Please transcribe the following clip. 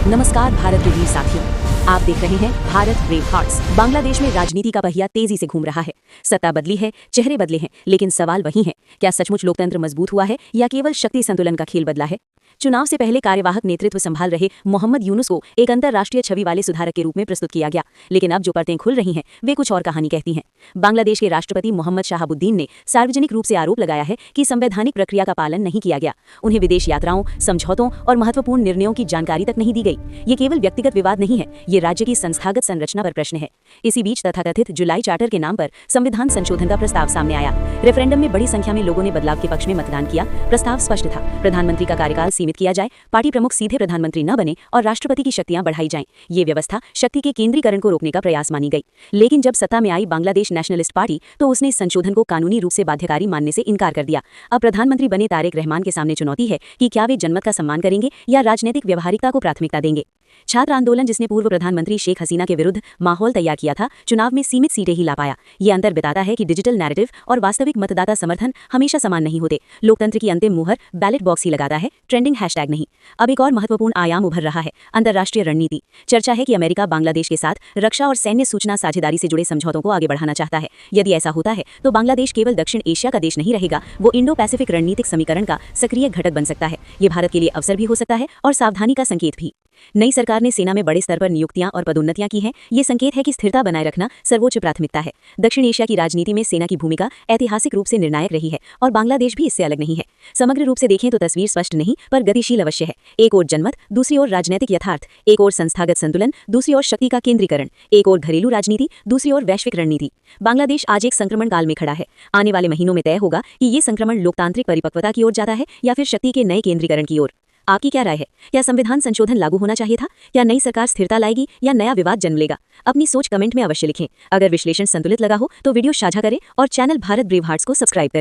नमस्कार भारत के वीर साथियों, आप देख रहे हैं भारत ब्रेव हार्ट्स। बांग्लादेश में राजनीति का पहिया तेजी से घूम रहा है। सत्ता बदली है, चेहरे बदले हैं, लेकिन सवाल वही है, क्या सचमुच लोकतंत्र मजबूत हुआ है या केवल शक्ति संतुलन का खेल बदला है। चुनाव से पहले कार्यवाहक नेतृत्व संभाल रहे मोहम्मद यूनुस को एक अंतर्राष्ट्रीय छवि वाले सुधारक के रूप में प्रस्तुत किया गया, लेकिन अब जो परतें खुल रही हैं वे कुछ और कहानी कहती हैं। बांग्लादेश के राष्ट्रपति मोहम्मद शाहाबुद्दीन ने सार्वजनिक रूप से आरोप लगाया है कि संवैधानिक प्रक्रिया का पालन नहीं किया गया। उन्हें विदेश यात्राओं, समझौतों और महत्वपूर्ण निर्णयों की जानकारी तक नहीं दी गई। ये केवल व्यक्तिगत विवाद नहीं है, ये राज्य की संस्थागत संरचना पर प्रश्न है। इसी बीच तथाकथित जुलाई चार्टर के नाम पर संविधान संशोधन का प्रस्ताव सामने आया। रेफरेंडम में बड़ी संख्या में लोगों ने बदलाव के पक्ष में मतदान किया। प्रस्ताव स्पष्ट था, प्रधानमंत्री का कार्यकाल सीमित किया जाए, पार्टी प्रमुख सीधे प्रधानमंत्री न बने और राष्ट्रपति की शक्तियां बढ़ाई जाएं। ये व्यवस्था शक्ति के केंद्रीकरण को रोकने का प्रयास मानी गई। लेकिन जब सत्ता में आई बांग्लादेश नेशनलिस्ट पार्टी तो उसने इस संशोधन को कानूनी रूप से बाध्यकारी मानने से इनकार कर दिया। अब प्रधानमंत्री बने तारिक रहमान के सामने चुनौती है कि क्या वे जनमत का सम्मान करेंगे या राजनीतिक व्यवहारिकता को प्राथमिकता देंगे। छात्र आंदोलन, जिसने पूर्व प्रधानमंत्री शेख हसीना के विरुद्ध माहौल तैयार किया था, चुनाव में सीमित सीटें ही ला पाया। ये अंतर बताता है कि डिजिटल नैरेटिव और वास्तविक मतदाता समर्थन हमेशा समान नहीं होते। लोकतंत्र की अंतिम मुहर बैलेट बॉक्स ही लगाता है, ट्रेंडिंग हैशटैग नहीं। अब एक और महत्वपूर्ण आयाम उभर रहा है, अंतर्राष्ट्रीय रणनीति। चर्चा है कि अमेरिका बांग्लादेश के साथ रक्षा और सैन्य सूचना साझेदारी से जुड़े समझौतों को आगे बढ़ाना चाहता है। यदि ऐसा होता है तो बांग्लादेश केवल दक्षिण एशिया का देश नहीं रहेगा, वो इंडो पैसिफिक रणनीतिक समीकरण का सक्रिय घटक बन सकता है। ये भारत के लिए अवसर भी हो सकता है और सावधानी का संकेत भी। नई सरकार ने सेना में बड़े स्तर पर नियुक्तियां और पदोन्नतियां की हैं। ये संकेत है कि स्थिरता बनाए रखना सर्वोच्च प्राथमिकता है। दक्षिण एशिया की राजनीति में सेना की भूमिका ऐतिहासिक रूप से निर्णायक रही है और बांग्लादेश भी इससे अलग नहीं है। समग्र रूप से देखें तो तस्वीर स्पष्ट नहीं पर गतिशील अवश्य है। एक ओर जनमत, दूसरी ओर राजनीतिक यथार्थ। एक ओर संस्थागत संतुलन, दूसरी ओर शक्ति का केंद्रीकरण। एक ओर घरेलू राजनीति, दूसरी ओर वैश्विक रणनीति। बांग्लादेश आज एक संक्रमण काल में खड़ा है। आने वाले महीनों में तय होगा कि ये संक्रमण लोकतांत्रिक परिपक्वता की ओर जाता है या फिर शक्ति के नए केंद्रीकरण की ओर। आपकी क्या राय है? क्या संविधान संशोधन लागू होना चाहिए था? क्या नई सरकार स्थिरता लाएगी या नया विवाद जन्म लेगा? अपनी सोच कमेंट में अवश्य लिखें। अगर विश्लेषण संतुलित लगा हो तो वीडियो साझा करें और चैनल भारत ब्रेव हार्ट्स को सब्सक्राइब करें।